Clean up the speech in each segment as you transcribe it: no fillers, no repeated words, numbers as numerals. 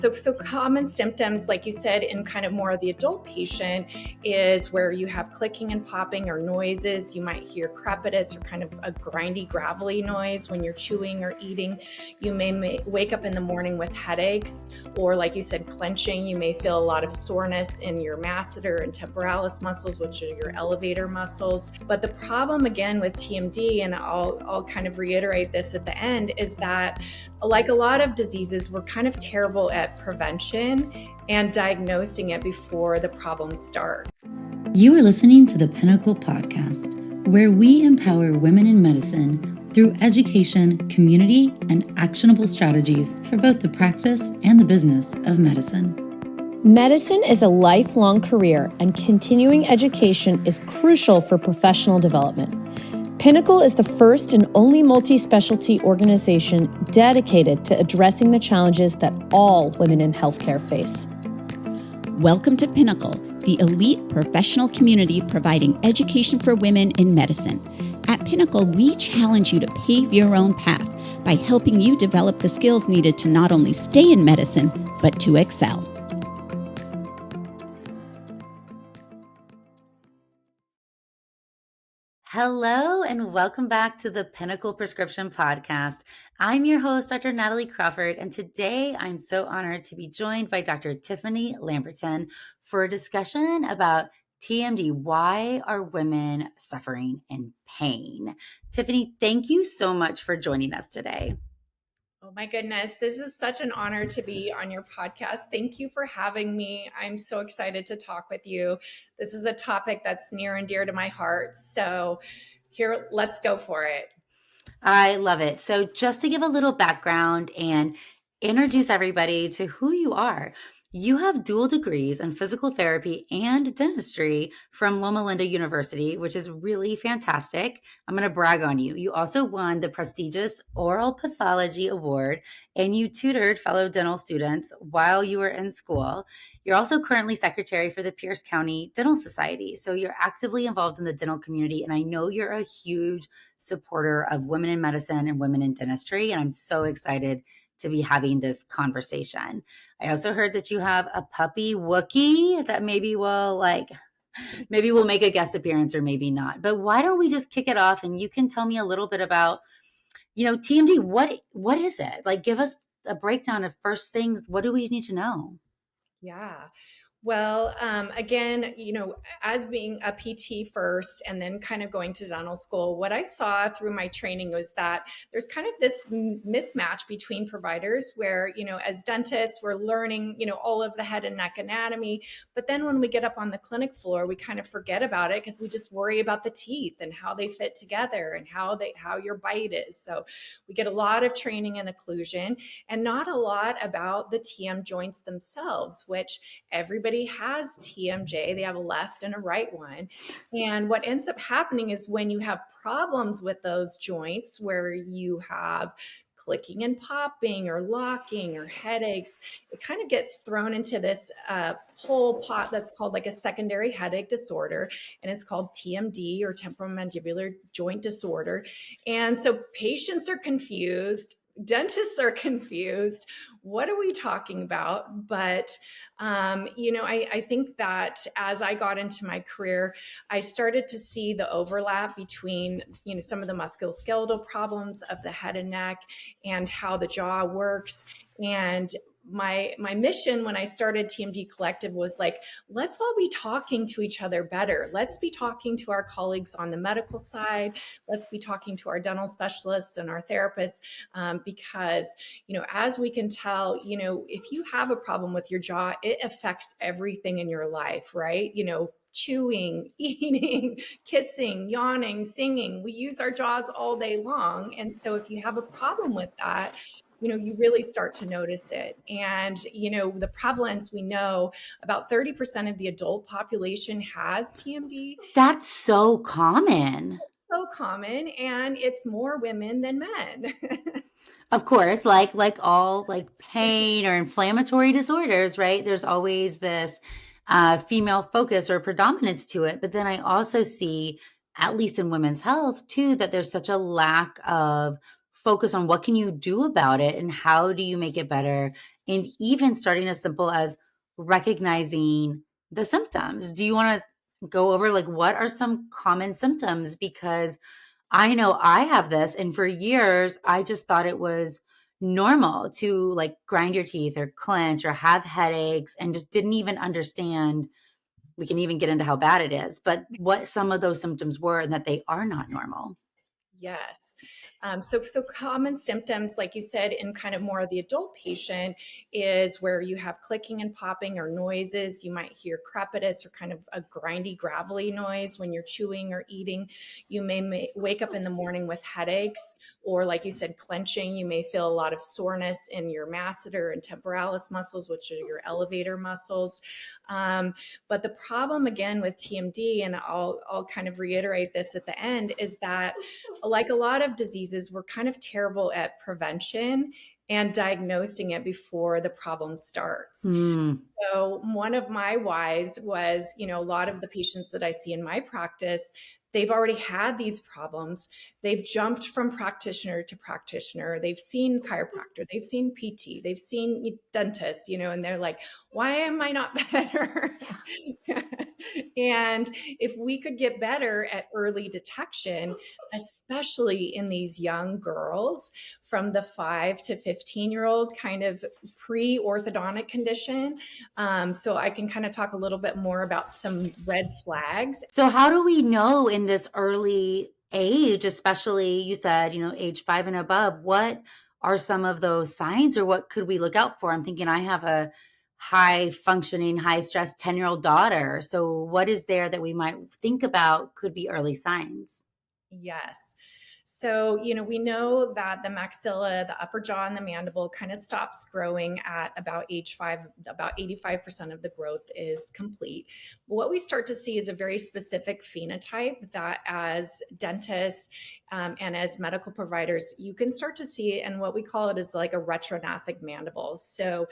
So common symptoms, like you said, in kind of more of the adult patient is where you have clicking and popping or noises. You might hear crepitus or kind of a grindy, gravelly noise when you're chewing or eating. You may wake up in the morning with headaches, or like you said, clenching. You may feel a lot of soreness in your masseter and temporalis muscles, which are your elevator muscles. But the problem again with TMD, and I'll kind of reiterate this at the end, is that like a lot of diseases, we're kind of terrible at prevention and diagnosing it before the problems start. You are listening to the Pinnacle Podcast, where we empower women in medicine through education, community, and actionable strategies for both the practice and the business of medicine. Medicine is a lifelong career, and continuing education is crucial for professional development. Pinnacle is the first and only multi-specialty organization dedicated to addressing the challenges that all women in healthcare face. Welcome to Pinnacle, the elite professional community providing education for women in medicine. At Pinnacle, we challenge you to pave your own path by helping you develop the skills needed to not only stay in medicine, but to excel. Hello, and welcome back to the Pinnacle Prescription Podcast. I'm your host, Dr. Natalie Crawford, and today I'm so honored to be joined by Dr. Tiffany Lamberton for a discussion about TMD. Why are women suffering in pain? Tiffany, thank you so much for joining us today. Oh my goodness, this is such an honor to be on your podcast. Thank you for having me. I'm so excited to talk with you. This is a topic that's near and dear to my heart. So here, let's go for it. I love it. So just to give a little background and introduce everybody to who you are. You have dual degrees in physical therapy and dentistry from Loma Linda University, which is really fantastic. I'm going to brag on you. You also won the prestigious Oral Pathology Award, and you tutored fellow dental students while you were in school. You're also currently secretary for the Pierce County Dental Society. So you're actively involved in the dental community, and I know you're a huge supporter of women in medicine and women in dentistry, and I'm so excited to be having this conversation. I also heard that you have a puppy Wookie that maybe we'll make a guest appearance or maybe not. But why don't we just kick it off and you can tell me a little bit about, TMD, what is it? Like, give us a breakdown of first things. What do we need to know? Yeah. Well, again, as being a PT first and then kind of going to dental school, what I saw through my training was that there's kind of this mismatch between providers where, as dentists, we're learning, all of the head and neck anatomy. But then when we get up on the clinic floor, we kind of forget about it because we just worry about the teeth and how they fit together and how your bite is. So we get a lot of training in occlusion and not a lot about the TM joints themselves, which everybody has TMJ. They have a left and a right one. And what ends up happening is when you have problems with those joints where you have clicking and popping or locking or headaches, it kind of gets thrown into this whole pot that's called like a secondary headache disorder. And it's called TMD or Temporomandibular Joint Disorder. And so patients are confused. Dentists are confused. What are we talking about? But, I think that as I got into my career, I started to see the overlap between, some of the musculoskeletal problems of the head and neck and how the jaw works. And my mission when I started TMD Collective was like, let's all be talking to each other better. Let's be talking to our colleagues on the medical side. Let's be talking to our dental specialists and our therapists because, as we can tell, if you have a problem with your jaw, it affects everything in your life, right? Chewing, eating, kissing, yawning, singing. We use our jaws all day long. And so if you have a problem with that, you really start to notice it. And, the prevalence, we know about 30% of the adult population has TMD. That's so common. So common, and it's more women than men. Of course, like all pain or inflammatory disorders, right? There's always this female focus or predominance to it. But then I also see, at least in women's health too, that there's such a lack of focus on what can you do about it and how do you make it better and even starting as simple as recognizing the symptoms. Do you want to go over like what are some common symptoms? Because I know I have this, and for years I just thought it was normal to like grind your teeth or clench or have headaches and just didn't even understand. We can even get into how bad it is, but what some of those symptoms were and that they are not normal. Yes. So common symptoms, like you said, in kind of more of the adult patient is where you have clicking and popping or noises. You might hear crepitus or kind of a grindy, gravelly noise when you're chewing or eating. You may wake up in the morning with headaches, or like you said, clenching. You may feel a lot of soreness in your masseter and temporalis muscles, which are your elevator muscles. But the problem again with TMD, and I'll kind of reiterate this at the end, is that like a lot of diseases, we're kind of terrible at prevention and diagnosing it before the problem starts. So one of my whys was, a lot of the patients that I see in my practice, they've already had these problems. They've jumped from practitioner to practitioner. They've seen chiropractor, they've seen PT, they've seen dentist, and they're like, why am I not better? And if we could get better at early detection, especially in these young girls from the 5 to 15-year-old kind of pre-orthodontic condition. So I can kind of talk a little bit more about some red flags. So how do we know in this early age, especially you said, age 5 and above, what are some of those signs or what could we look out for? I'm thinking I have a high functioning, high stress 10-year-old daughter. So what is there that we might think about could be early signs? Yes. So, we know that the maxilla, the upper jaw, and the mandible kind of stops growing at about age 5. About 85% of the growth is complete. But what we start to see is a very specific phenotype that as dentists and as medical providers, you can start to see, and what we call it is like a retrognathic mandible. So,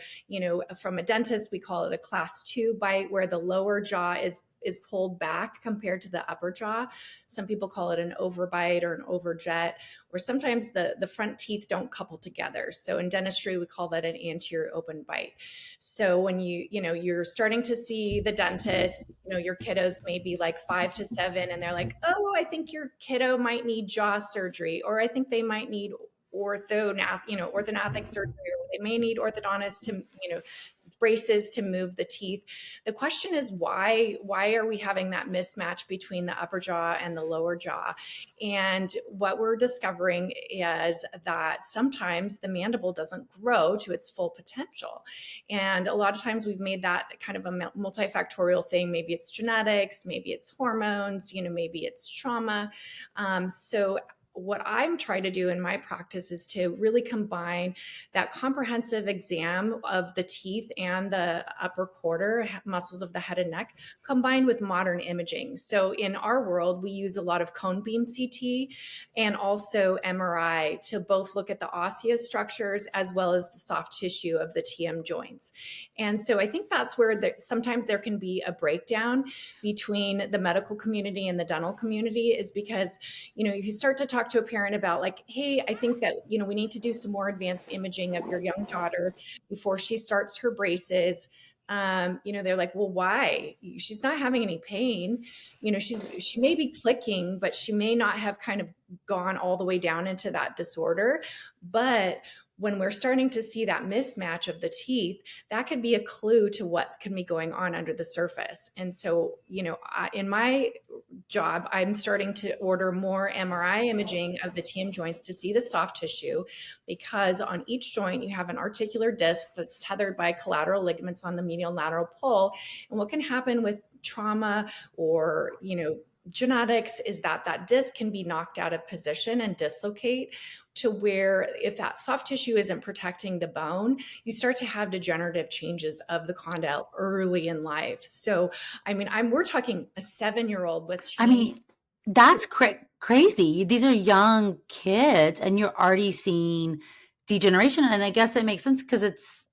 from a dentist, we call it a class 2 bite where the lower jaw is pulled back compared to the upper jaw. Some people call it an overbite or an overjet, or sometimes the front teeth don't couple together. So in dentistry, we call that an anterior open bite. So when you're starting to see the dentist, your kiddos may be like 5 to 7, and they're like, oh, I think your kiddo might need jaw surgery, or I think they might need orthognathic surgery, or they may need orthodontists to, braces to move the teeth. The question is why are we having that mismatch between the upper jaw and the lower jaw? And what we're discovering is that sometimes the mandible doesn't grow to its full potential. And a lot of times we've made that kind of a multifactorial thing. Maybe it's genetics, maybe it's hormones, maybe it's trauma. So what I'm trying to do in my practice is to really combine that comprehensive exam of the teeth and the upper quarter muscles of the head and neck combined with modern imaging. So in our world, we use a lot of cone beam CT and also MRI to both look at the osseous structures as well as the soft tissue of the TM joints. And so I think that's where sometimes there can be a breakdown between the medical community and the dental community, is because, you start to talk to a parent about like, hey, I think that, we need to do some more advanced imaging of your young daughter before she starts her braces. They're like, well, why? She's not having any pain. She may be clicking, but she may not have kind of gone all the way down into that disorder. But when we're starting to see that mismatch of the teeth, that could be a clue to what can be going on under the surface. And so, in my job, I'm starting to order more MRI imaging of the TM joints to see the soft tissue, because on each joint, you have an articular disc that's tethered by collateral ligaments on the medial lateral pole. And what can happen with trauma or, genetics is that disc can be knocked out of position and dislocate to where if that soft tissue isn't protecting the bone, you start to have degenerative changes of the condyle early in life. So, we're talking a 7-year-old with that's crazy. These are young kids and you're already seeing degeneration. And I guess it makes sense because it's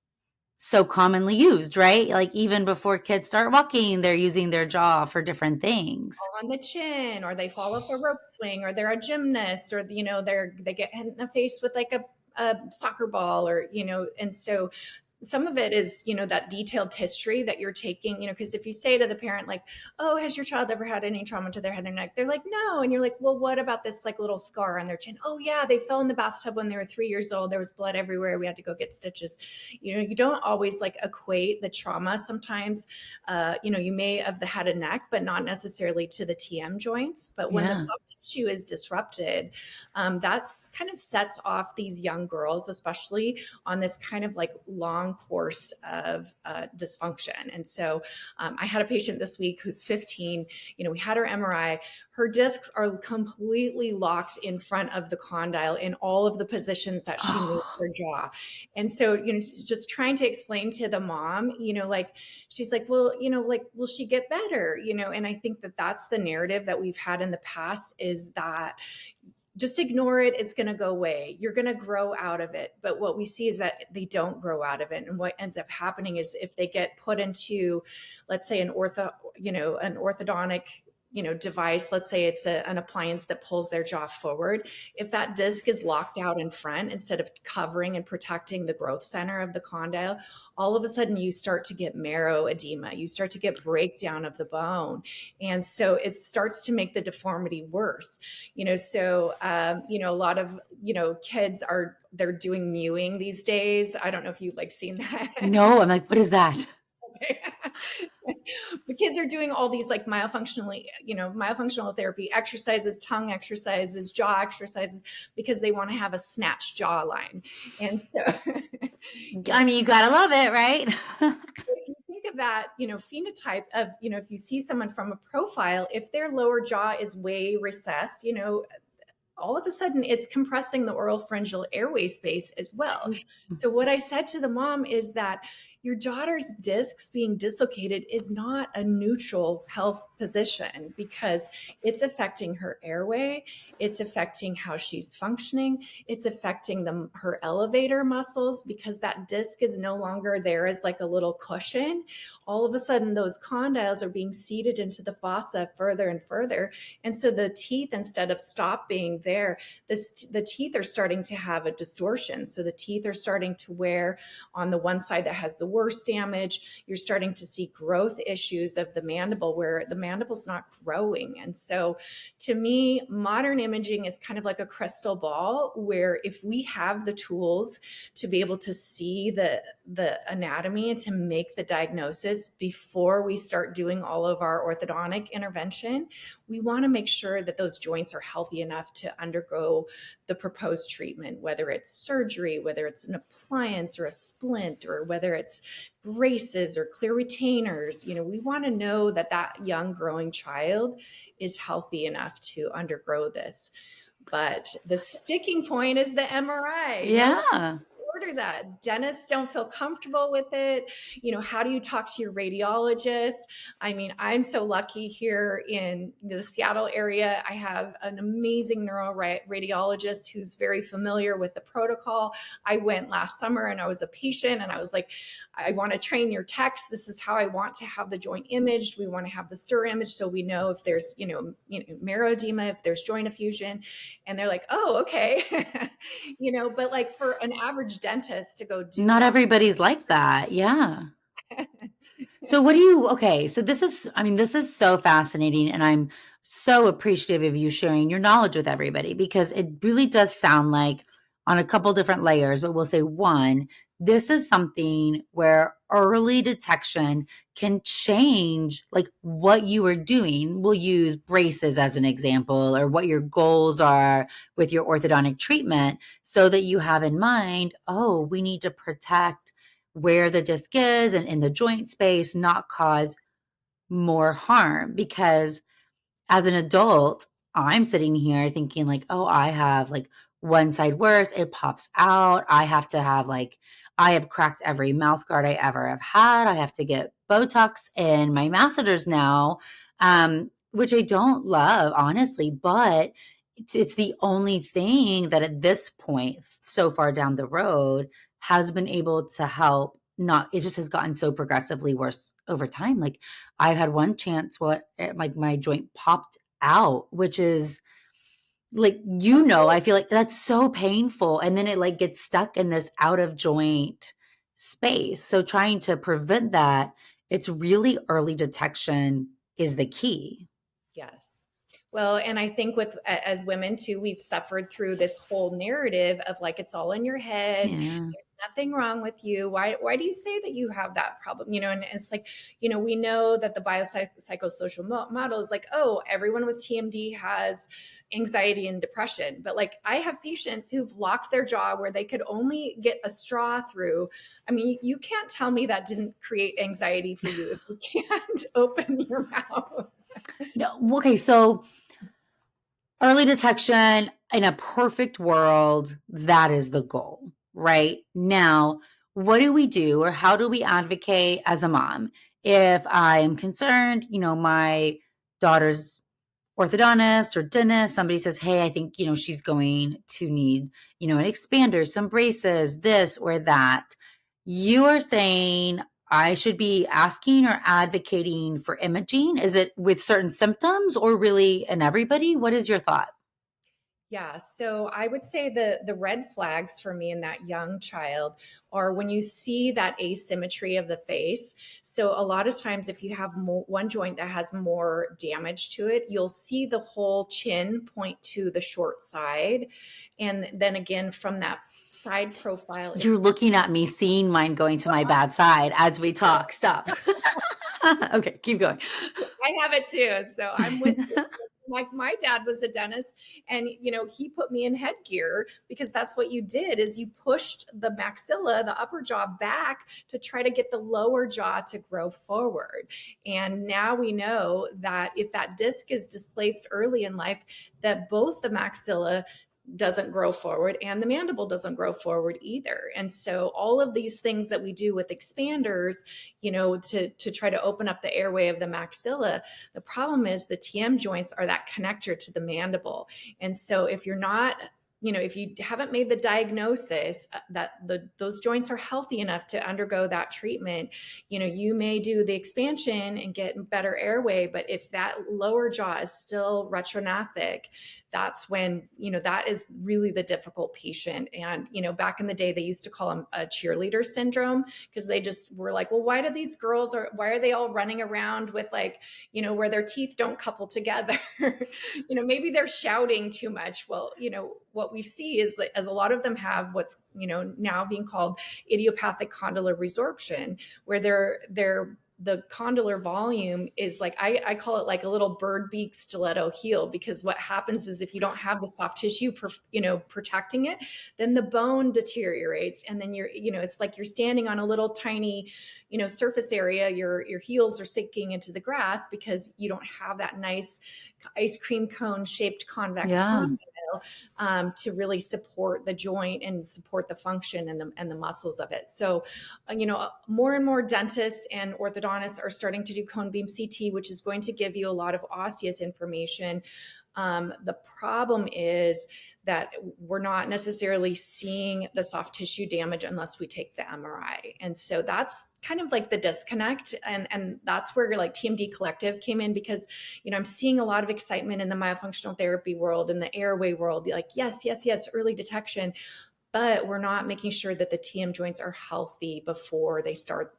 so commonly used, right? Like even before kids start walking, they're using their jaw for different things. On the chin, or they fall off a rope swing, or they're a gymnast, or they get hit in the face with like a soccer ball, or and so some of it is, that detailed history that you're taking, because if you say to the parent, like, oh, has your child ever had any trauma to their head and neck? They're like, no. And you're like, well, what about this like little scar on their chin? Oh yeah, they fell in the bathtub when they were 3 years old. There was blood everywhere. We had to go get stitches. You don't always like equate the trauma. Sometimes, you may of the head and neck, but not necessarily to the TM joints. But when the soft tissue is disrupted, that's kind of sets off these young girls, especially on this kind of like long course of dysfunction. And so I had a patient this week who's 15. We had her MRI. Her discs are completely locked in front of the condyle in all of the positions that she moves her jaw. And so, just trying to explain to the mom, like, she's like, well, like, will she get better? And I think that that's the narrative that we've had in the past, is that just ignore it. It's going to go away. You're going to grow out of it. But what we see is that they don't grow out of it. And what ends up happening is if they get put into, let's say, an orthodontic device, let's say it's an appliance that pulls their jaw forward. If that disc is locked out in front, instead of covering and protecting the growth center of the condyle, all of a sudden you start to get marrow edema. You start to get breakdown of the bone. And so it starts to make the deformity worse. So, a lot of, kids they're doing mewing these days. I don't know if you've like seen that. No, I'm like, what is that? The kids are doing all these like myofunctional therapy exercises, tongue exercises, jaw exercises, because they want to have a snatched jawline. And so, I mean, you gotta love it, right? If you think of that, phenotype of, if you see someone from a profile, if their lower jaw is way recessed, all of a sudden it's compressing the oral pharyngeal airway space as well. So what I said to the mom is that your daughter's discs being dislocated is not a neutral health position, because it's affecting her airway. It's affecting how she's functioning. It's affecting her elevator muscles, because that disc is no longer there as like a little cushion. All of a sudden those condyles are being seeded into the fossa further and further. And so the teeth, instead of stop being there, the teeth are starting to have a distortion. So the teeth are starting to wear on the one side that has the worst damage. You're starting to see growth issues of the mandible, where the mandible's not growing. And so to me, modern imaging is kind of like a crystal ball, where if we have the tools to be able to see the anatomy and to make the diagnosis before we start doing all of our orthodontic intervention, we want to make sure that those joints are healthy enough to undergo the proposed treatment, whether it's surgery, whether it's an appliance or a splint, or whether it's braces or clear retainers. We want to know that that young growing child is healthy enough to undergo this. But the sticking point is the MRI. Yeah. Order that. Dentists don't feel comfortable with it. How do you talk to your radiologist? I mean, I'm so lucky here in the Seattle area. I have an amazing neuroradiologist who's very familiar with the protocol. I went last summer and I was a patient, and I was like, I want to train your techs. This is how I want to have the joint imaged. We want to have the stir image so we know if there's, marrow edema, if there's joint effusion. And they're like, oh, okay. But like for an average dentist to go do Not that. everybody's like that. Yeah. So so this is so fascinating, and I'm so appreciative of you sharing your knowledge with everybody, because it really does sound like, on a couple different layers, but we'll say one, this is something where early detection can change like what you are doing. We'll use braces as an example, or what your goals are with your orthodontic treatment, so that you have in mind, oh, we need to protect where the disc is and in the joint space, not cause more harm. Because as an adult, I'm sitting here thinking like, oh, I have like one side worse, it pops out. I have cracked every mouth guard I ever have had. I have to get Botox in my masseters now, which I don't love, honestly, but it's the only thing that at this point, so far down the road, has been able to help. It just has gotten so progressively worse over time. Like, I've had one chance where like my joint popped out, which is like, I feel like that's so painful. And then it like gets stuck in this out of joint space. So trying to prevent that, it's really early detection is the key. Yes. Well, and I think with as women too, we've suffered through this whole narrative of like it's all in your head. Yeah. There's nothing wrong with you. Why do you say that you have that problem? And it's like, we know that the biopsychosocial model is like, oh, everyone with TMD has anxiety and depression. But like I have patients who've locked their jaw where they could only get a straw through. I mean, you can't tell me that didn't create anxiety for you if you can't open your mouth. No, okay, so early detection in a perfect world, that is the goal, right? Now, what do we do or how do we advocate as a mom? If I'm concerned, my daughter's orthodontist or dentist, somebody says, hey, I think, she's going to need, an expander, some braces, this or that. You are saying I should be asking or advocating for imaging? Is it with certain symptoms or really in everybody? What is your thought? Yeah, so I would say the red flags for me in that young child are when you see that asymmetry of the face. So a lot of times if you have one joint that has more damage to it, you'll see the whole chin point to the short side. And then again, from that side profile, You're looking at me, seeing mine going to my bad side as we talk. Stop. Okay, keep going. I have it too. So I'm with you. Like my dad was a dentist and he put me in headgear because that's what you did is you pushed the maxilla, the upper jaw back to try to get the lower jaw to grow forward. And now we know that if that disc is displaced early in life, that both the maxilla doesn't grow forward and the mandible doesn't grow forward either. And so all of these things that we do with expanders, to try to open up the airway of the maxilla, the problem is the TM joints are that connector to the mandible. And so if you're not, if you haven't made the diagnosis that those joints are healthy enough to undergo that treatment, you may do the expansion and get better airway. But if that lower jaw is still retrognathic, that's when, that is really the difficult patient. And, back in the day, they used to call them a cheerleader syndrome because they just were like, well, why are they all running around with like, where their teeth don't couple together? Maybe they're shouting too much. Well, what we see is that as a lot of them have what's, now being called idiopathic condylar resorption, where the condylar volume is like, I call it like a little bird beak stiletto heel, because what happens is if you don't have the soft tissue, protecting it, then the bone deteriorates. And then it's like you're standing on a little tiny, surface area, your heels are sinking into the grass because you don't have that nice ice cream cone shaped convex condyle, to really support the joint and support the function and the muscles of it. So, more and more dentists and orthodontists are starting to do cone beam CT, which is going to give you a lot of osseous information. The problem is that we're not necessarily seeing the soft tissue damage unless we take the MRI. And so that's kind of like the disconnect. And that's where like TMD Collective came in, because, I'm seeing a lot of excitement in the myofunctional therapy world and the airway world, like, yes, early detection, but we're not making sure that the TM joints are healthy before they start,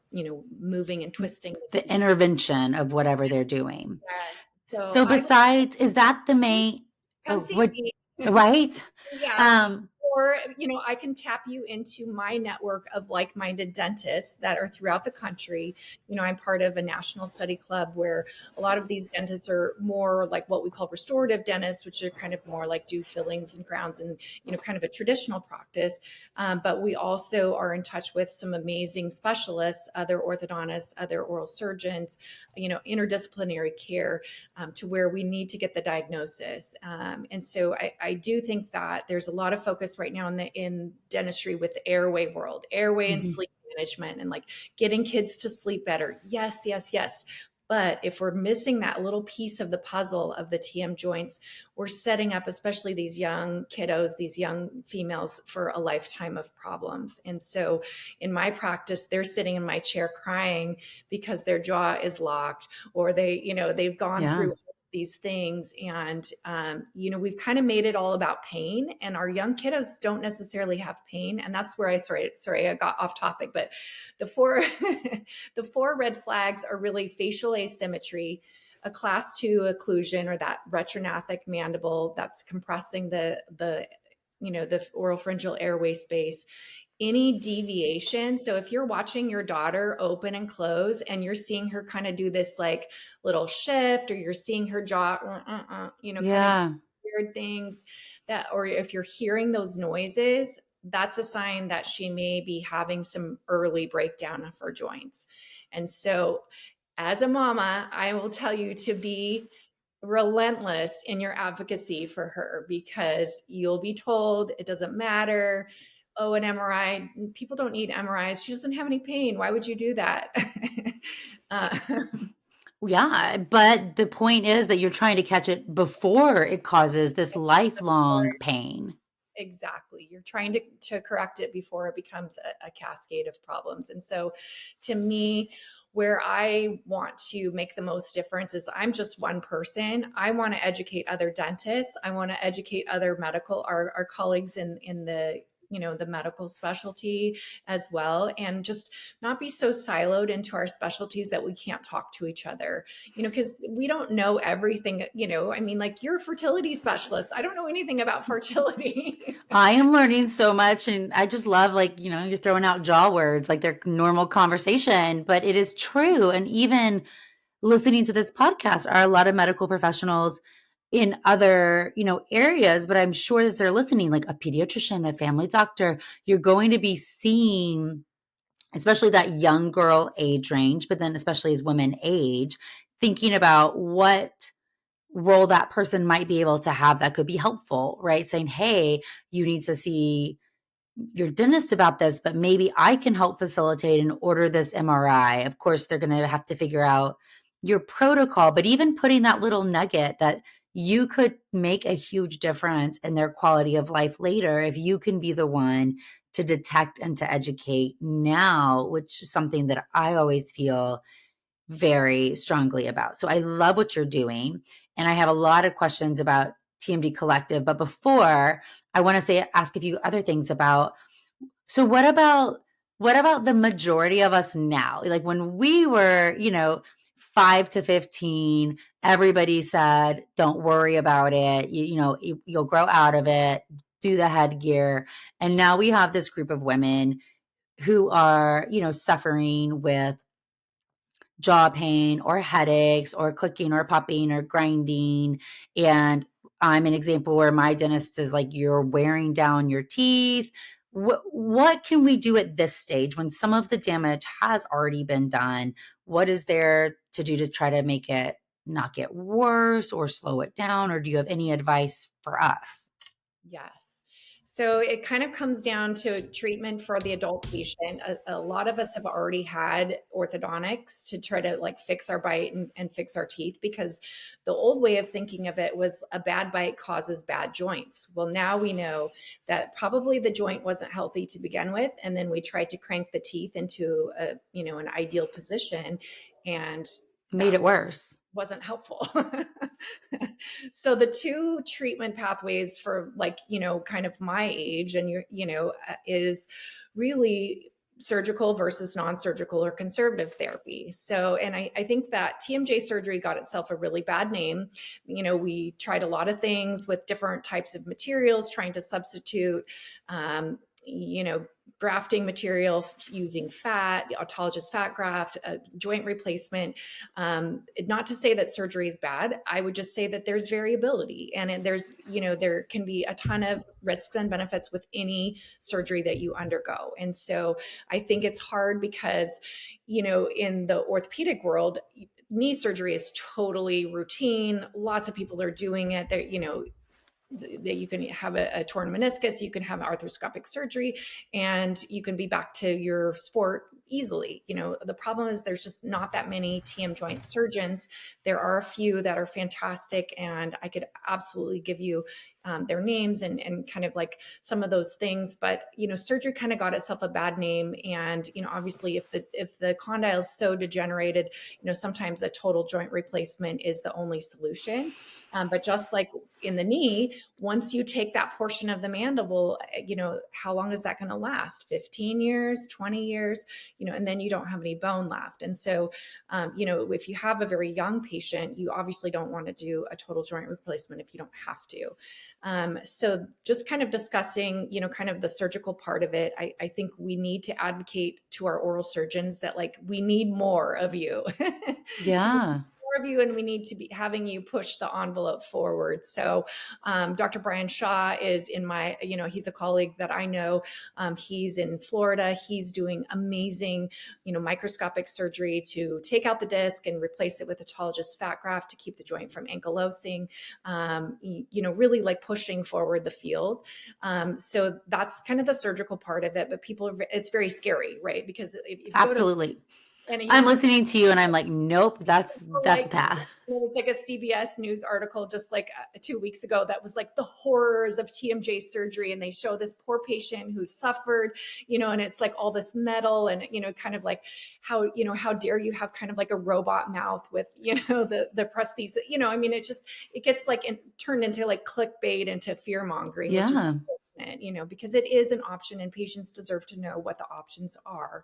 moving and twisting. The intervention of whatever they're doing. Yes. So besides, is that the main, right? Yeah. Or, I can tap you into my network of like-minded dentists that are throughout the country. I'm part of a national study club where a lot of these dentists are more like what we call restorative dentists, which are kind of more like do fillings and crowns and, kind of a traditional practice. But we also are in touch with some amazing specialists, other orthodontists, other oral surgeons, interdisciplinary care, to where we need to get the diagnosis. And so I do think that there's a lot of focus right now in dentistry with the airway world, airway and sleep management, and like getting kids to sleep better. Yes. But if we're missing that little piece of the puzzle of the TM joints, we're setting up, especially these young kiddos, these young females, for a lifetime of problems. And so in my practice, they're sitting in my chair crying because their jaw is locked, or they've gone through these things. And, we've kind of made it all about pain, and our young kiddos don't necessarily have pain. And that's where sorry, I got off topic, but the four, the four red flags are really facial asymmetry, a class 2 occlusion, or that retrognathic mandible that's compressing the oropharyngeal airway space, any deviation. So if you're watching your daughter open and close and you're seeing her kind of do this like little shift, or you're seeing her jaw, kind of weird things or if you're hearing those noises, that's a sign that she may be having some early breakdown of her joints. And so as a mama, I will tell you to be relentless in your advocacy for her, because you'll be told it doesn't matter. Oh, an MRI. People don't need MRIs. She doesn't have any pain. Why would you do that? Yeah, but the point is that you're trying to catch it before it causes this lifelong pain. Exactly. You're trying to correct it before it becomes a cascade of problems. And so to me, where I want to make the most difference is I'm just one person. I want to educate other dentists. I want to educate other our colleagues in the the medical specialty as well, and just not be so siloed into our specialties that we can't talk to each other, because we don't know everything. I mean, like, you're a fertility specialist. I don't know anything about fertility. I am learning so much, and I just love, like, you're throwing out jaw words like they're normal conversation, but it is true. And even listening to this podcast are a lot of medical professionals in other, areas, but I'm sure as they're listening, like a pediatrician, a family doctor, you're going to be seeing, especially that young girl age range, but then especially as women age, thinking about what role that person might be able to have that could be helpful, right? Saying, hey, you need to see your dentist about this, but maybe I can help facilitate and order this MRI. Of course, they're going to have to figure out your protocol, but even putting that little nugget that you could make a huge difference in their quality of life later if you can be the one to detect and to educate now, which is something that I always feel very strongly about. So I love what you're doing. And I have a lot of questions about TMD Collective. But before, I want to ask a few other things about, so what about the majority of us now? Like when we were, 5 to 15, everybody said, don't worry about it. You'll grow out of it, do the headgear. And now we have this group of women who are, suffering with jaw pain or headaches or clicking or popping or grinding. And I'm an example where my dentist is like, you're wearing down your teeth. What can we do at this stage when some of the damage has already been done? What is there to do to try to make it not get worse or slow it down? Or do you have any advice for us? Yes. So it kind of comes down to treatment for the adult patient. A lot of us have already had orthodontics to try to like fix our bite and fix our teeth, because the old way of thinking of it was a bad bite causes bad joints. Well, now we know that probably the joint wasn't healthy to begin with. And then we tried to crank the teeth into an ideal position, and Made it worse. wasn't helpful. So the two treatment pathways for kind of my age and is really surgical versus non-surgical or conservative therapy. So, and I think that TMJ surgery got itself a really bad name. We tried a lot of things with different types of materials, trying to substitute, grafting material using fat, autologous fat graft, joint replacement. Not to say that surgery is bad. I would just say that there's variability, and there's, there can be a ton of risks and benefits with any surgery that you undergo. And so I think it's hard because, in the orthopedic world, knee surgery is totally routine. Lots of people are doing it. They're, that you can have a torn meniscus, you can have arthroscopic surgery, and you can be back to your sport easily. The problem is there's just not that many TM joint surgeons. There are a few that are fantastic, and I could absolutely give you their names and kind of like some of those things. But, surgery kind of got itself a bad name. And, obviously if the condyle is so degenerated, sometimes a total joint replacement is the only solution. But just like in the knee, once you take that portion of the mandible, how long is that going to last? 15 years, 20 years, and then you don't have any bone left. And so, if you have a very young patient, you obviously don't want to do a total joint replacement if you don't have to. So just kind of discussing, kind of the surgical part of it, I think we need to advocate to our oral surgeons that like, we need more of you. Yeah. Of you, and we need to be having you push the envelope forward. So Dr. Brian Shaw is in my, he's a colleague that I know. He's in Florida. He's doing amazing, microscopic surgery to take out the disc and replace it with autologous fat graft to keep the joint from ankylosing, really like pushing forward the field. So that's kind of the surgical part of it, but it's very scary, right? Because if you Absolutely. and I'm listening to you and I'm like, nope, that's a path. There was like a CBS News article just like 2 weeks ago that was like the horrors of TMJ surgery. And they show this poor patient who suffered, and it's like all this metal and, kind of like how dare you have kind of like a robot mouth with, the prosthesis, it gets like turned into like clickbait, into fear mongering, which is unfortunate, because it is an option and patients deserve to know what the options are.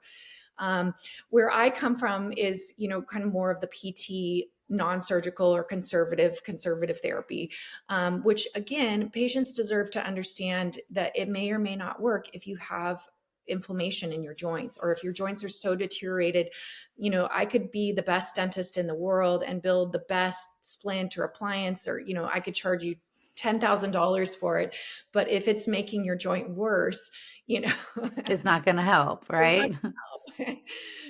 Where I come from is, kind of more of the PT non-surgical or conservative therapy, which again, patients deserve to understand that it may or may not work if you have inflammation in your joints, or if your joints are so deteriorated. I could be the best dentist in the world and build the best splint or appliance, or, I could charge you $10,000 for it. But if it's making your joint worse, it's not going to help, right?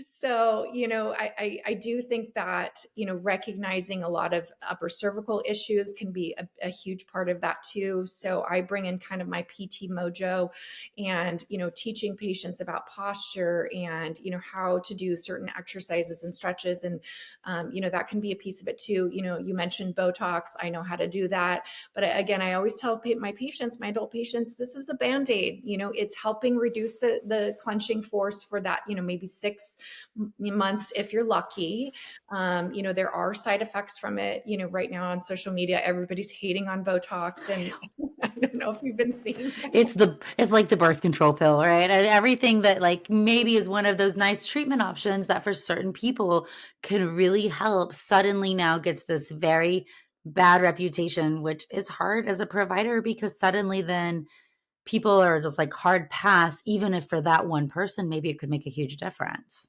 So, I do think that, recognizing a lot of upper cervical issues can be a huge part of that too. So I bring in kind of my PT mojo and, teaching patients about posture and, how to do certain exercises and stretches. And, that can be a piece of it too. You mentioned Botox. I know how to do that. But again, I always tell my adult patients, this is a Band-Aid. It's helping reduce the clenching force for that, maybe 6 months if you're lucky. There are side effects from it. Right now on social media, everybody's hating on Botox, and I don't know if you've been seeing that. It's like the birth control pill, right? And everything that like maybe is one of those nice treatment options that for certain people can really help suddenly now gets this very bad reputation, which is hard as a provider, because suddenly then people are just like hard pass, even if for that one person, maybe it could make a huge difference.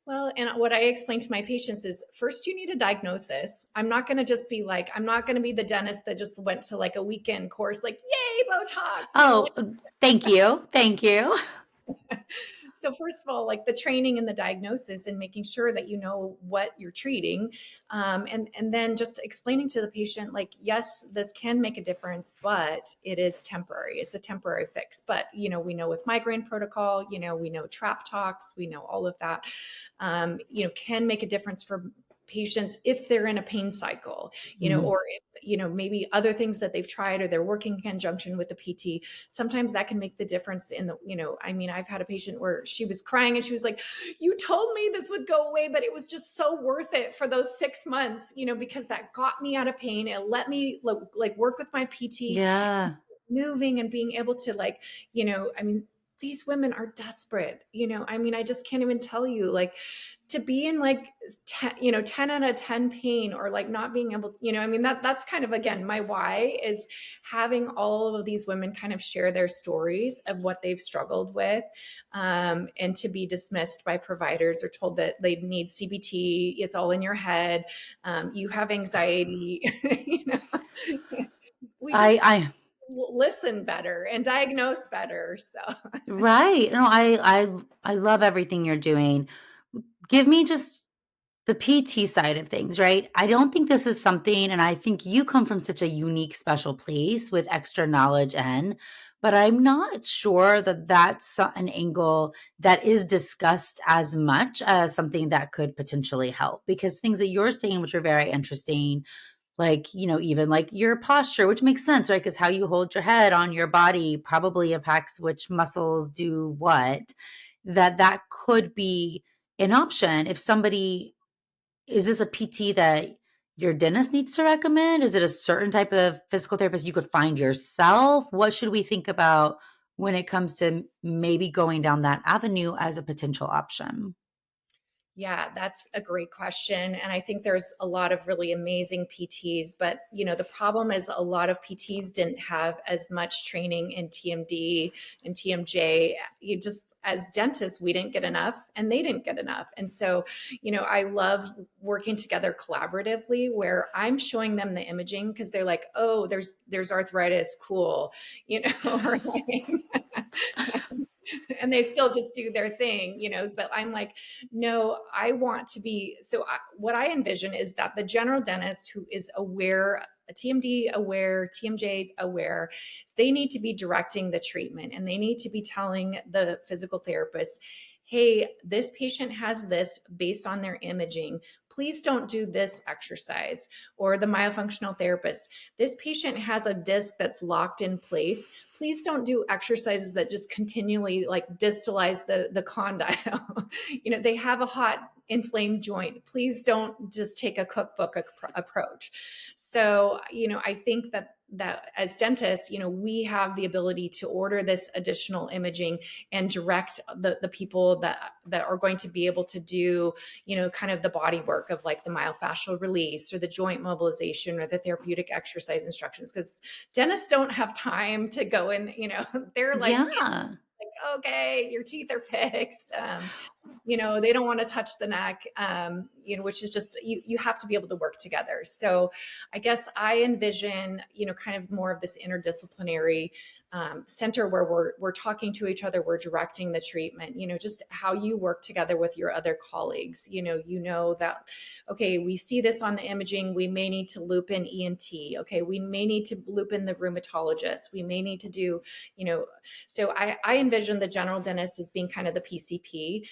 Well, and what I explain to my patients is, first you need a diagnosis. I'm not going to just be like, I'm not going to be the dentist that just went to like a weekend course, like, yay, Botox. Oh, thank you. Thank you. So first of all, like the training and the diagnosis and making sure that you know what you're treating. And then just explaining to the patient, like, yes, this can make a difference, but it is temporary. It's a temporary fix. But, we know with migraine protocol, we know trap talks, we know all of that, can make a difference for patients if they're in a pain cycle, or if, maybe other things that they've tried or they're working in conjunction with the PT, sometimes that can make the difference in the, I've had a patient where she was crying and she was like, you told me this would go away, but it was just so worth it for those 6 months, because that got me out of pain. It let me like work with my PT, moving and being able to these women are desperate, I just can't even tell you, like, to be in like 10 out of 10 pain, or like not being able to, that's kind of, again, my why is having all of these women kind of share their stories of what they've struggled with, and to be dismissed by providers or told that they need CBT. It's all in your head. You have anxiety, I listen better and diagnose better. So right. No, I love everything you're doing. Give me just the PT side of things, right? I don't think this is something, and I think you come from such a unique, special place with extra knowledge but I'm not sure that that's an angle that is discussed as much as something that could potentially help, because things that you're saying, which are very interesting, like, even like your posture, which makes sense, right? Because how you hold your head on your body probably impacts which muscles do what, that could be an option. If somebody, is this a PT that your dentist needs to recommend? Is it a certain type of physical therapist you could find yourself? What should we think about when it comes to maybe going down that avenue as a potential option? Yeah, that's a great question. And I think there's a lot of really amazing PTs, but the problem is a lot of PTs didn't have as much training in TMD and TMJ. You just, as dentists, we didn't get enough and they didn't get enough. And so, I love working together collaboratively where I'm showing them the imaging because they're like, oh, there's arthritis, cool, right? And they still just do their thing, but I'm like, no, I want to be. What I envision is that the general dentist who is aware, a TMD aware, TMJ aware, they need to be directing the treatment and they need to be telling the physical therapist, hey, this patient has this based on their imaging. Please don't do this exercise. Or the myofunctional therapist, this patient has a disc that's locked in place. Please don't do exercises that just continually like distalize the condyle. They have a hot inflamed joint. Please don't just take a cookbook approach. So, I think that as dentists, we have the ability to order this additional imaging and direct the people that are going to be able to do, kind of the body work of like the myofascial release or the joint mobilization or the therapeutic exercise instructions. Because dentists don't have time to go in, they're like, Yeah. okay, your teeth are fixed. They don't want to touch the neck, which is just, you have to be able to work together. So I guess I envision, kind of more of this interdisciplinary center where we're talking to each other, we're directing the treatment, just how you work together with your other colleagues, that, okay, we see this on the imaging, we may need to loop in ENT. Okay, we may need to loop in the rheumatologist. We may need to do, so I envision the general dentist as being kind of the PCP.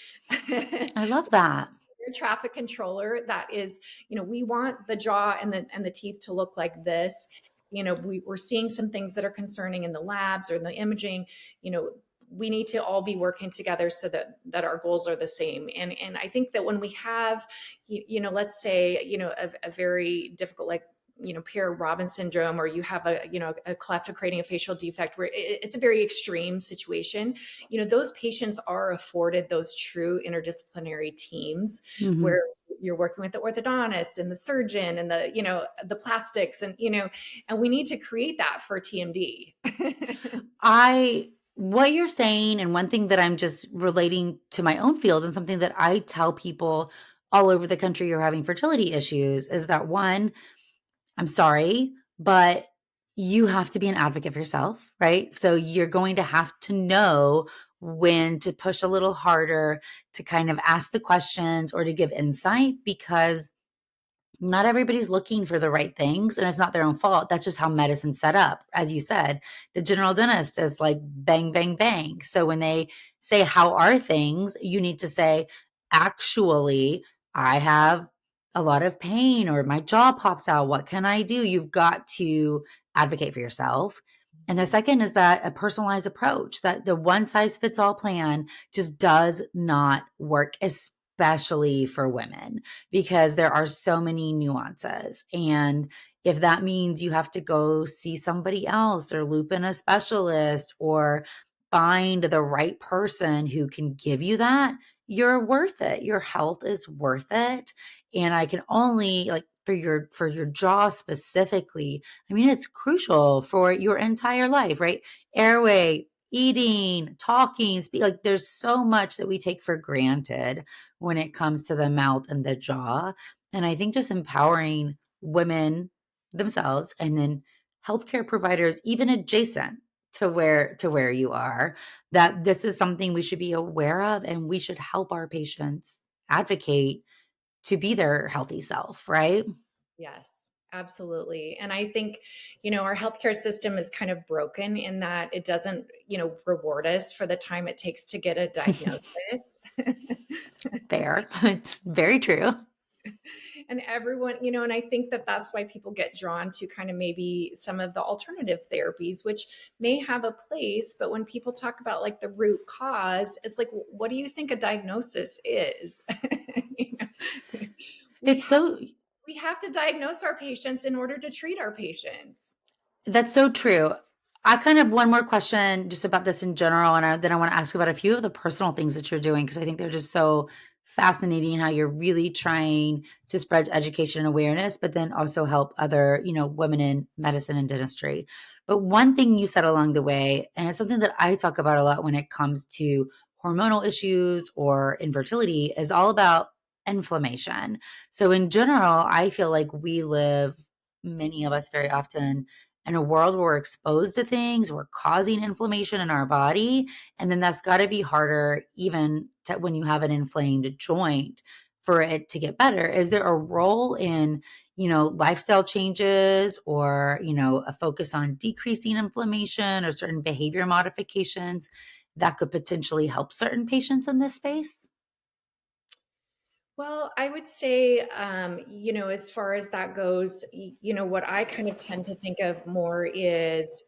I love that. Your traffic controller that is, we want the jaw and the teeth to look like this. We're seeing some things that are concerning in the labs or in the imaging. We need to all be working together so that our goals are the same. And I think that when we have, let's say, a very difficult, like, Pierre-Robin syndrome, or you have a cleft of creating a facial defect where it's a very extreme situation, those patients are afforded those true interdisciplinary teams where you're working with the orthodontist and the surgeon and the plastics and we need to create that for TMD. What you're saying, and one thing that I'm just relating to my own field and something that I tell people all over the country who are having fertility issues is that, one, I'm sorry, but you have to be an advocate for yourself, right? So you're going to have to know when to push a little harder, to kind of ask the questions or to give insight, because not everybody's looking for the right things, and it's not their own fault. That's just how medicine's set up. As you said, the general dentist is like bang, bang, bang. So when they say, how are things? You need to say, actually, I have a lot of pain or my jaw pops out. What can I do? You've got to advocate for yourself. And the second is that a personalized approach, that the one size fits all plan just does not work, especially for women, because there are so many nuances. And if that means you have to go see somebody else or loop in a specialist or find the right person who can give you that, you're worth it. Your health is worth it. And I can only, like, for your jaw specifically, I mean, it's crucial for your entire life, right? Airway, eating, talking, speak, like there's so much that we take for granted when it comes to the mouth and the jaw. And I think just empowering women themselves and then healthcare providers, even adjacent to where you are, that this is something we should be aware of, and we should help our patients advocate to be their healthy self, right? Yes, Absolutely. And I think, our healthcare system is kind of broken in that it doesn't, reward us for the time it takes to get a diagnosis. Fair. It's very true. And everyone, and I think that that's why people get drawn to kind of maybe some of the alternative therapies, which may have a place. But when people talk about like the root cause, it's like, what do you think a diagnosis is? You know, we It's have so we have to diagnose our patients in order to treat our patients. That's so true. I kind of one more question just about this in general, and then I want to ask about a few of the personal things that you're doing because I think they're just so fascinating how you're really trying to spread education and awareness, but then also help other, women in medicine and dentistry. But one thing you said along the way, and it's something that I talk about a lot when it comes to hormonal issues or infertility, is all about inflammation. So in general, I feel like we live, many of us very often, in a world where we're exposed to things, we're causing inflammation in our body. And then that's got to be harder, even when you have an inflamed joint, for it to get better. Is there a role in, lifestyle changes or, a focus on decreasing inflammation or certain behavior modifications that could potentially help certain patients in this space? Well, I would say, as far as that goes, what I kind of tend to think of more is,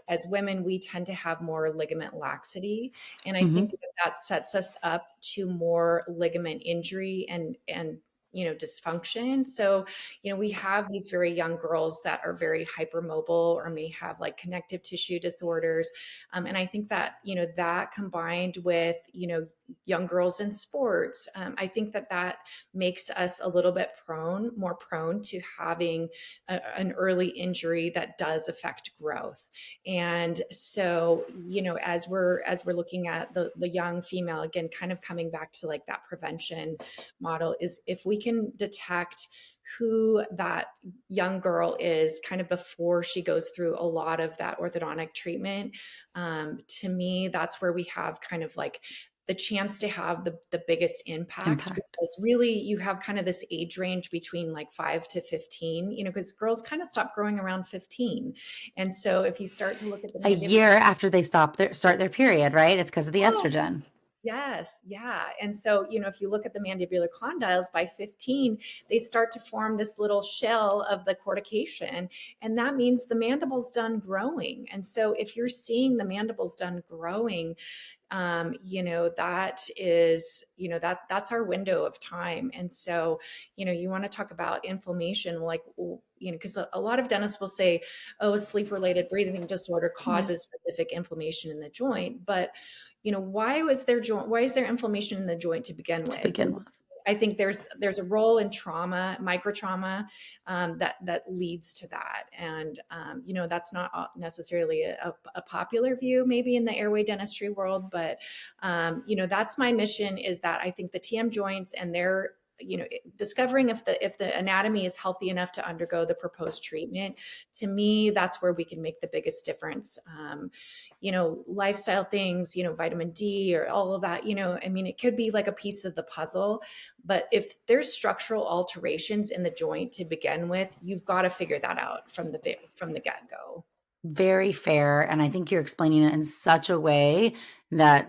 as women, we tend to have more ligament laxity. And I think Hmm. that that sets us up to more ligament injury and, dysfunction. So, we have these very young girls that are very hypermobile or may have like connective tissue disorders. And I think that, that combined with, young girls in sports, I think that that makes us a little bit more prone to having an early injury that does affect growth. And so, as we're looking at the young female, again, kind of coming back to like that prevention model, is if we can detect who that young girl is kind of before she goes through a lot of that orthodontic treatment, to me, that's where we have kind of like the chance to have the biggest impact, Impact. because really you have kind of this age range between like 5 to 15, because girls kind of stop growing around 15. And so if you start to look at the A year after they start their period, right? It's because of the oh, estrogen. yes, yeah. And so, if you look at the mandibular condyles by 15, they start to form this little shell of the cortication. And that means the mandible's done growing. And so if you're seeing the mandible's done growing, that is, that's our window of time. And so, you want to talk about inflammation, like, because a lot of dentists will say, oh, sleep-related breathing disorder Yeah, causes specific inflammation in the joint. But, why is there inflammation in the joint to begin to with? begin with. I think there's a role in trauma, micro trauma, that leads to that. And, that's not necessarily a popular view maybe in the airway dentistry world, but, that's my mission, is that I think the TM joints and their, discovering if the anatomy is healthy enough to undergo the proposed treatment, to me, that's where we can make the biggest difference. Lifestyle things, vitamin D or all of that, I mean, it could be like a piece of the puzzle, but if there's structural alterations in the joint to begin with, you've got to figure that out from the get-go. Very fair. And I think you're explaining it in such a way that,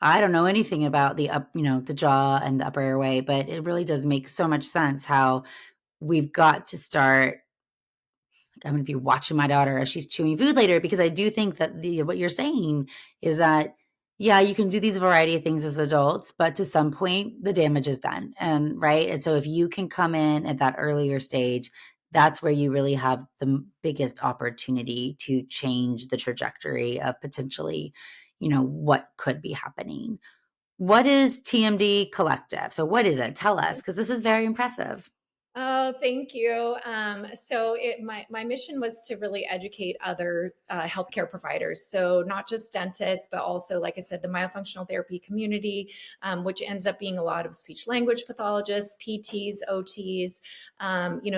I don't know anything about the jaw and the upper airway, but it really does make so much sense how we've got to start. I'm going to be watching my daughter as she's chewing food later, because I do think that what you're saying is that, yeah, you can do these variety of things as adults, but to some point the damage is done. And right. And so if you can come in at that earlier stage, that's where you really have the biggest opportunity to change the trajectory of potentially, what could be happening. What is TMD Collective? So what is it? Tell us, because this is very impressive. Oh, thank you. So my mission was to really educate other healthcare providers. So not just dentists, but also, like I said, the myofunctional therapy community, which ends up being a lot of speech language pathologists, PTs, OTs.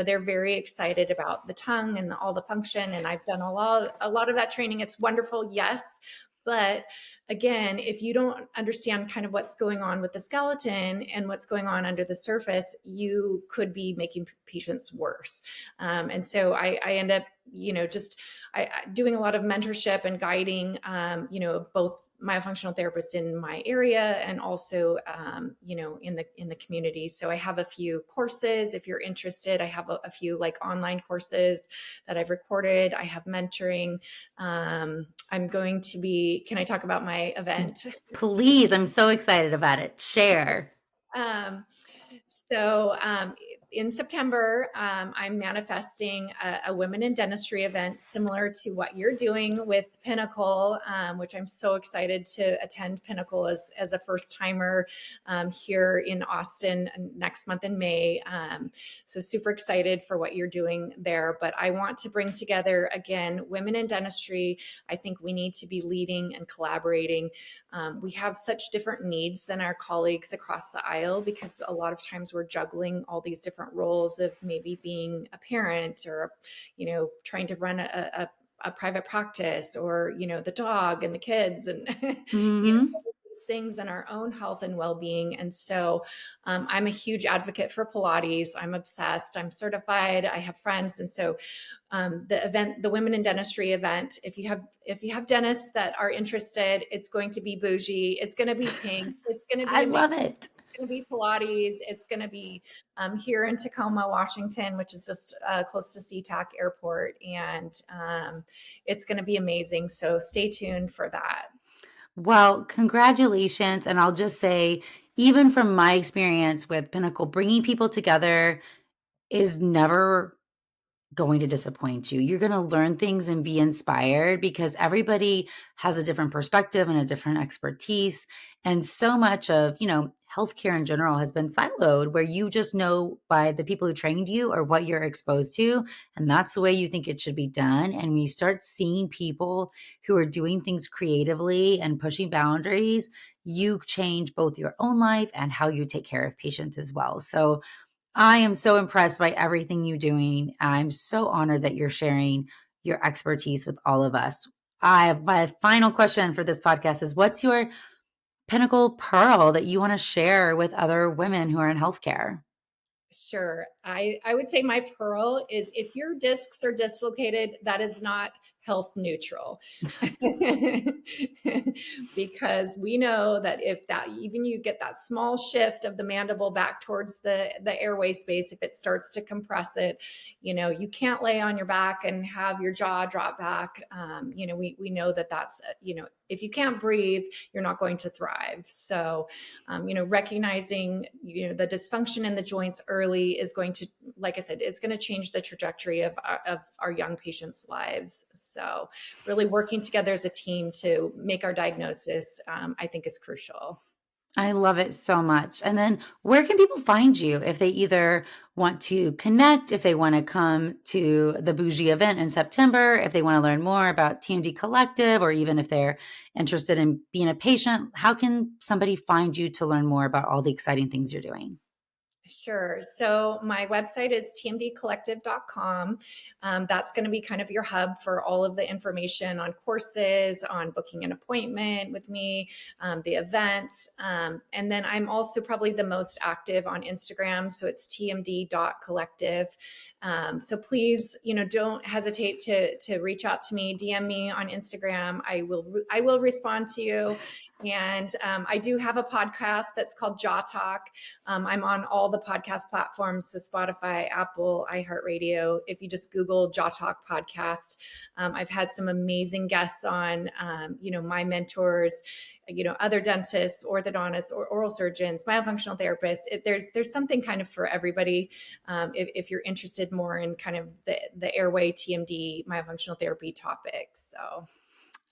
They're very excited about the tongue and all the function. And I've done a lot of that training. It's wonderful. Yes. But again, if you don't understand kind of what's going on with the skeleton and what's going on under the surface, you could be making patients worse. And so I end up, just doing a lot of mentorship and guiding, both myofunctional therapists in my area and also, in the community. So I have a few courses. If you're interested, I have a few like online courses that I've recorded. I have mentoring. I'm going to be, can I talk about my event? Please, I'm so excited about it. Share. So in September, I'm manifesting a Women in Dentistry event similar to what you're doing with Pinnacle, which I'm so excited to attend Pinnacle as a first timer here in Austin next month in May. So super excited for what you're doing there. But I want to bring together, again, women in dentistry. I think we need to be leading and collaborating. We have such different needs than our colleagues across the aisle because a lot of times we're juggling all these different roles of maybe being a parent or, trying to run a private practice or, the dog and the kids and, Mm-hmm. these things in our own health and well-being. And so I'm a huge advocate for Pilates. I'm obsessed. I'm certified. I have friends. And so the Women in Dentistry event, if you have dentists that are interested, it's going to be bougie. It's going to be pink. It's going to be I amazing. love it. It's going to be Pilates. It's going to be here in Tacoma, Washington, which is just close to SeaTac Airport. And it's going to be amazing. So stay tuned for that. Well, congratulations. And I'll just say, even from my experience with Pinnacle, bringing people together is never going to disappoint you. You're going to learn things and be inspired because everybody has a different perspective and a different expertise. And so much of, healthcare in general has been siloed where you just know by the people who trained you or what you're exposed to. And that's the way you think it should be done. And when you start seeing people who are doing things creatively and pushing boundaries, you change both your own life and how you take care of patients as well. So I am so impressed by everything you're doing. I'm so honored that you're sharing your expertise with all of us. My final question for this podcast is, what's your Pinnacle pearl that you want to share with other women who are in healthcare? Sure. I would say my pearl is if your discs are dislocated, that is not health neutral. Because we know that if that, even you get that small shift of the mandible back towards the airway space, if it starts to compress it, you can't lay on your back and have your jaw drop back. We know that that's, if you can't breathe, you're not going to thrive. So, recognizing, the dysfunction in the joints early is going to, like I said, it's going to change the trajectory of our young patients' lives. So really working together as a team to make our diagnosis, I think is crucial. I love it so much. And then where can people find you if they either want to connect, if they want to come to the Bougie event in September, if they want to learn more about TMD Collective, or even if they're interested in being a patient? How can somebody find you to learn more about all the exciting things you're doing? Sure. So my website is tmdcollective.com. That's going to be kind of your hub for all of the information on courses, on booking an appointment with me, the events. And then I'm also probably the most active on Instagram. So it's tmd.collective. So please, don't hesitate to reach out to me, DM me on Instagram. I will respond to you. And I do have a podcast that's called Jaw Talk. I'm on all the podcast platforms, so Spotify, Apple, iHeartRadio. If you just Google Jaw Talk podcast, I've had some amazing guests on, my mentors, other dentists, orthodontists, or oral surgeons, myofunctional therapists. There's something kind of for everybody. If you're interested more in kind of the airway TMD myofunctional therapy topics. So.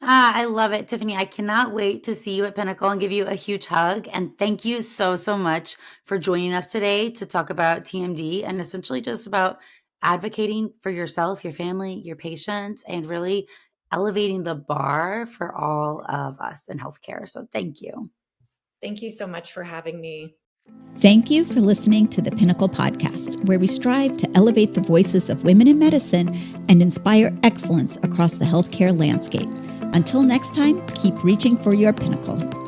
I love it, Tiffany. I cannot wait to see you at Pinnacle and give you a huge hug. And thank you so, so much for joining us today to talk about TMD and essentially just about advocating for yourself, your family, your patients, and really elevating the bar for all of us in healthcare. So thank you. Thank you so much for having me. Thank you for listening to the Pinnacle Podcast, where we strive to elevate the voices of women in medicine and inspire excellence across the healthcare landscape. Until next time, keep reaching for your pinnacle.